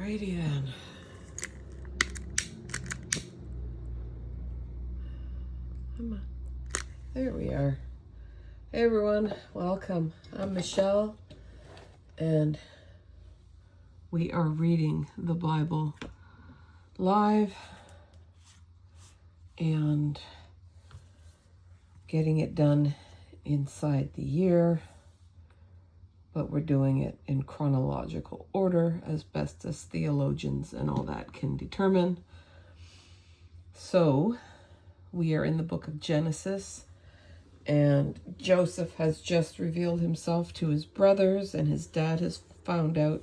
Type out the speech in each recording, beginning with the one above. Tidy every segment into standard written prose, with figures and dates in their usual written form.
Alrighty then. Come on. There we are. Hey everyone, welcome. I'm Michelle, and we are reading the Bible live and getting it done inside the year, but we're doing it in chronological order as best as theologians and all that can determine. So we are in the book of Genesis, and Joseph has just revealed himself to his brothers, and his dad has found out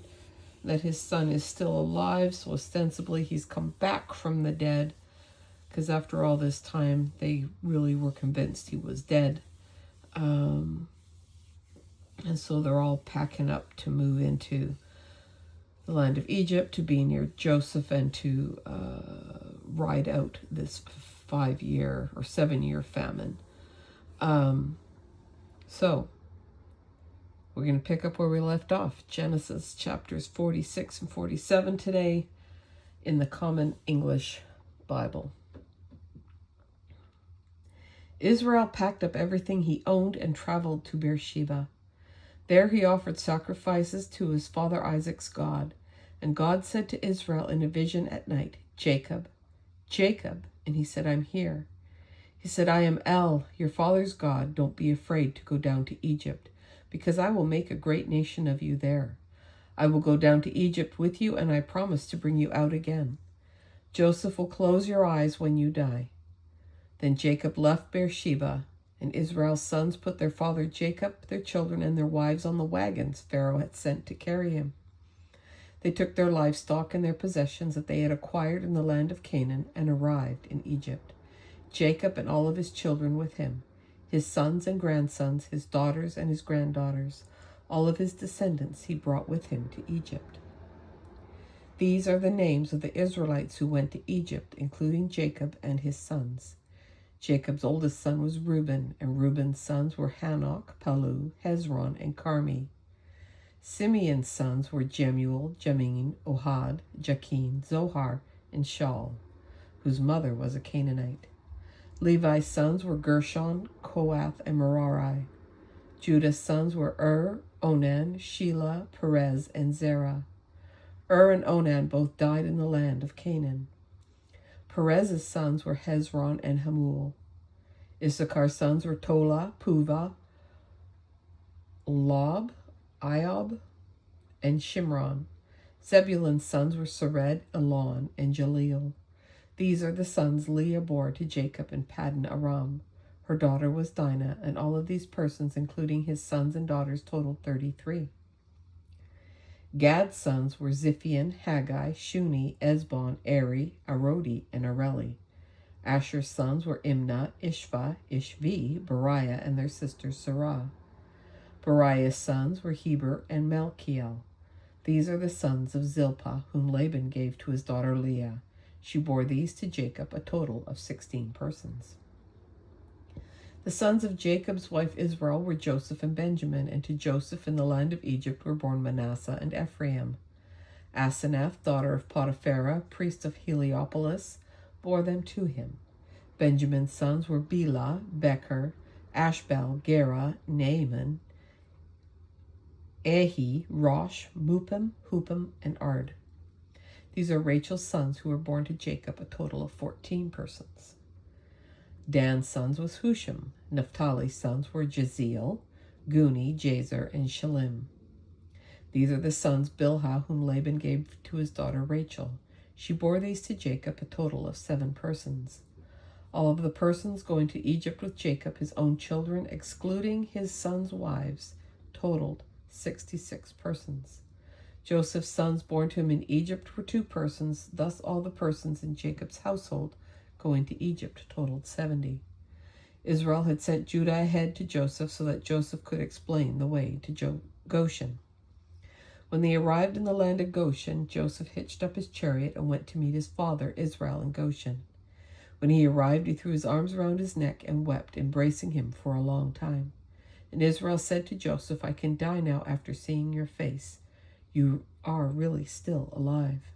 that his son is still alive, so ostensibly he's come back from the dead, because after all this time they really were convinced he was dead. And so they're all packing up to move into the land of Egypt, to be near Joseph, and to ride out this 5-year or 7-year famine. So we're going to pick up where we left off. Genesis chapters 46 and 47 today in the Common English Bible. Israel packed up everything he owned and traveled to Beersheba. There he offered sacrifices to his father Isaac's God. And God said to Israel in a vision at night, "Jacob, Jacob." And he said, "I'm here." He said, "I am El, your father's God. Don't be afraid to go down to Egypt, because I will make a great nation of you there. I will go down to Egypt with you, and I promise to bring you out again. Joseph will close your eyes when you die." Then Jacob left Beersheba, and Israel's sons put their father Jacob, their children, and their wives on the wagons Pharaoh had sent to carry him. They took their livestock and their possessions that they had acquired in the land of Canaan and arrived in Egypt. Jacob and all of his children with him, his sons and grandsons, his daughters and his granddaughters, all of his descendants he brought with him to Egypt. These are the names of the Israelites who went to Egypt, including Jacob and his sons. Jacob's oldest son was Reuben, and Reuben's sons were Hanok, Palu, Hezron, and Carmi. Simeon's sons were Jemuel, Jamin, Ohad, Jachin, Zohar, and Shaul, whose mother was a Canaanite. Levi's sons were Gershon, Kohath, and Merari. Judah's sons were Onan, Shelah, Perez, and Zerah. And Onan both died in the land of Canaan. Perez's sons were Hezron and Hamul. Issachar's sons were Tola, Puva, Lob, Iob, and Shimron. Zebulun's sons were Sered, Elon, and Jaleel. These are the sons Leah bore to Jacob in Paddan Aram. Her daughter was Dinah, and all of these persons, including his sons and daughters, totaled 33. Gad's sons were Ziphion, Haggai, Shuni, Ezbon, Eri, Arodi, and Areli. Asher's sons were Imnah, Ishva, Ishvi, Beriah, and their sister Sarah. Beriah's sons were Heber and Malkiel. These are the sons of Zilpah, whom Laban gave to his daughter Leah. She bore these to Jacob, a total of 16 persons. The sons of Jacob's wife Israel were Joseph and Benjamin, and to Joseph in the land of Egypt were born Manasseh and Ephraim. Asenath, daughter of Potipharah, priest of Heliopolis, bore them to him. Benjamin's sons were Bela, Becher, Ashbel, Gera, Naaman, Ehi, Rosh, Mupim, Hupim, and Ard. These are Rachel's sons who were born to Jacob, a total of 14 persons. Dan's sons was Husham. Naphtali's sons were Jeziel, Guni, Jazer, and Shalim. These are the sons Bilhah, whom Laban gave to his daughter Rachel. She bore these to Jacob, a total of 7 persons. All of the persons going to Egypt with Jacob, his own children, excluding his sons' wives, totaled 66 persons. Joseph's sons born to him in Egypt were 2 persons, thus all the persons in Jacob's household going to Egypt totaled 70. Israel had sent Judah ahead to Joseph so that Joseph could explain the way to Goshen. When they arrived in the land of Goshen, Joseph hitched up his chariot and went to meet his father Israel in Goshen. When he arrived, he threw his arms around his neck and wept, embracing him for a long time. And Israel said to Joseph, "I can die now after seeing your face. You are really still alive."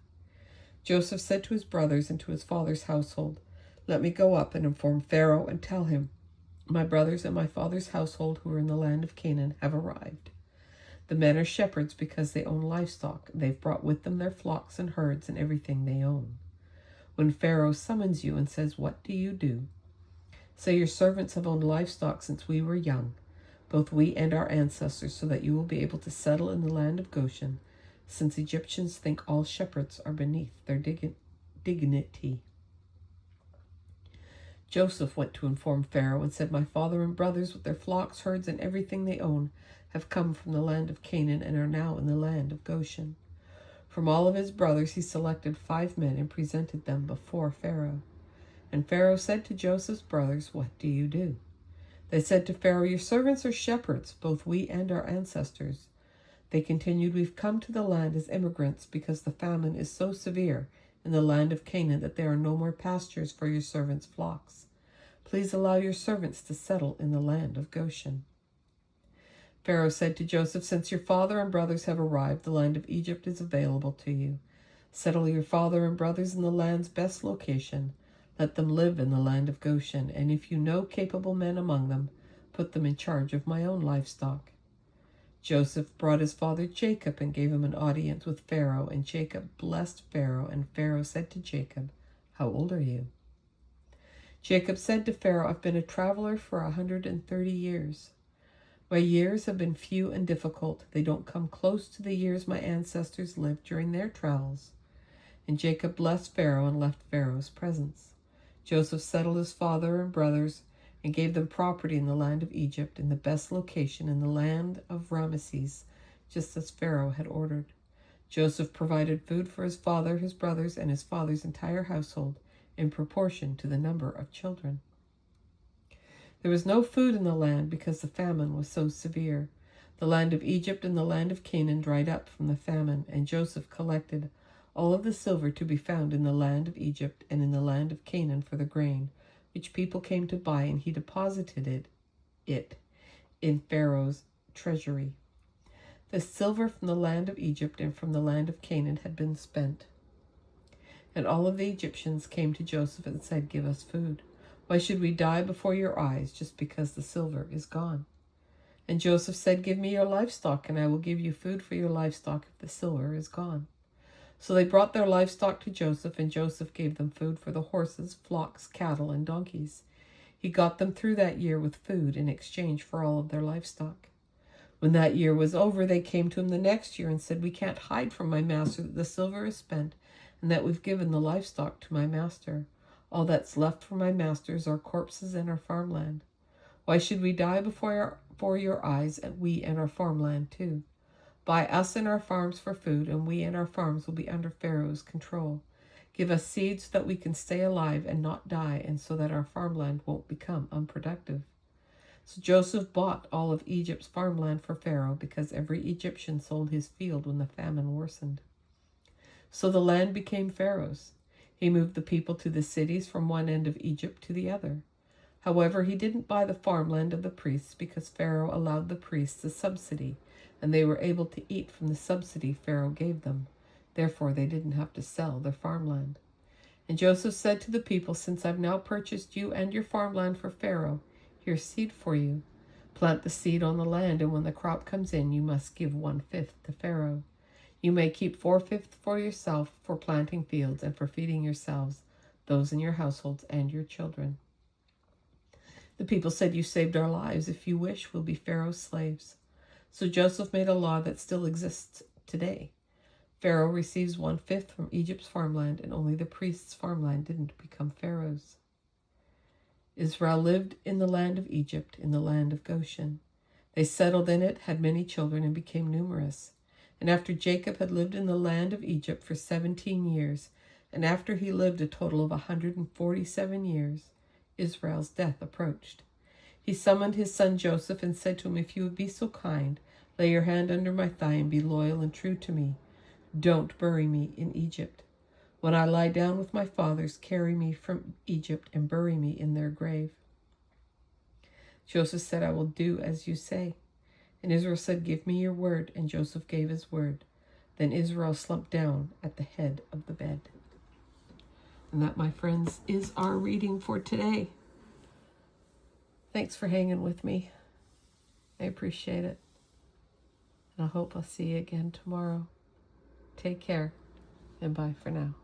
Joseph said to his brothers and to his father's household, "Let me go up and inform Pharaoh and tell him, 'My brothers and my father's household who are in the land of Canaan have arrived. The men are shepherds because they own livestock. They've brought with them their flocks and herds and everything they own.' When Pharaoh summons you and says, 'What do you do?' say, 'Your servants have owned livestock since we were young, both we and our ancestors, so that you will be able to settle in the land of Goshen, since Egyptians think all shepherds are beneath their dignity.'" Joseph went to inform Pharaoh and said, "My father and brothers with their flocks, herds, and everything they own have come from the land of Canaan and are now in the land of Goshen." From all of his brothers he selected 5 men and presented them before Pharaoh. And Pharaoh said to Joseph's brothers, "What do you do?" They said to Pharaoh, "Your servants are shepherds, both we and our ancestors." They continued, "We've come to the land as immigrants because the famine is so severe in the land of Canaan that there are no more pastures for your servants' flocks. Please allow your servants to settle in the land of Goshen." Pharaoh said to Joseph, "Since your father and brothers have arrived, the land of Egypt is available to you. Settle your father and brothers in the land's best location. Let them live in the land of Goshen, and if you know capable men among them, put them in charge of my own livestock." Joseph brought his father Jacob and gave him an audience with Pharaoh, and Jacob blessed Pharaoh, and Pharaoh said to Jacob, "How old are you?" Jacob said to Pharaoh, "I've been a traveler for 130 years. My years have been few and difficult. They don't come close to the years my ancestors lived during their travels." And Jacob blessed Pharaoh and left Pharaoh's presence. Joseph settled his father and brothers and gave them property in the land of Egypt, in the best location in the land of Ramesses, just as Pharaoh had ordered. Joseph provided food for his father, his brothers, and his father's entire household in proportion to the number of children. There was no food in the land because the famine was so severe. The land of Egypt and the land of Canaan dried up from the famine, and Joseph collected all of the silver to be found in the land of Egypt and in the land of Canaan for the grain, which people came to buy, and he deposited it in Pharaoh's treasury. The silver from the land of Egypt and from the land of Canaan had been spent. And all of the Egyptians came to Joseph and said, "Give us food. Why should we die before your eyes just because the silver is gone?" And Joseph said, "Give me your livestock, and I will give you food for your livestock if the silver is gone." So they brought their livestock to Joseph, and Joseph gave them food for the horses, flocks, cattle, and donkeys. He got them through that year with food in exchange for all of their livestock. When that year was over, they came to him the next year and said, "We can't hide from my master that the silver is spent and that we've given the livestock to my master. All that's left for my master is our corpses and our farmland. Why should we die before your eyes, and we and our farmland too? Buy us and our farms for food, and we and our farms will be under Pharaoh's control. Give us seed so that we can stay alive and not die, and so that our farmland won't become unproductive." So Joseph bought all of Egypt's farmland for Pharaoh, because every Egyptian sold his field when the famine worsened. So the land became Pharaoh's. He moved the people to the cities from one end of Egypt to the other. However, he didn't buy the farmland of the priests, because Pharaoh allowed the priests a subsidy, and they were able to eat from the subsidy Pharaoh gave them. Therefore, they didn't have to sell their farmland. And Joseph said to the people, "Since I've now purchased you and your farmland for Pharaoh, here's seed for you. Plant the seed on the land, and when the crop comes in, you must give 1/5 to Pharaoh. You may keep 4/5 for yourself for planting fields and for feeding yourselves, those in your households, and your children." The people said, "You saved our lives. If you wish, we'll be Pharaoh's slaves." So Joseph made a law that still exists today. Pharaoh receives 1/5 from Egypt's farmland, and only the priest's farmland didn't become Pharaoh's. Israel lived in the land of Egypt, in the land of Goshen. They settled in it, had many children, and became numerous. And after Jacob had lived in the land of Egypt for 17 years, and after he lived a total of 147 years, Israel's death approached. He summoned his son Joseph and said to him, "If you would be so kind, lay your hand under my thigh and be loyal and true to me. Don't bury me in Egypt. When I lie down with my fathers, carry me from Egypt and bury me in their grave." Joseph said, "I will do as you say." And Israel said, "Give me your word." And Joseph gave his word. Then Israel slumped down at the head of the bed. And that, my friends, is our reading for today. Thanks for hanging with me. I appreciate it. And I hope I'll see you again tomorrow. Take care, and bye for now.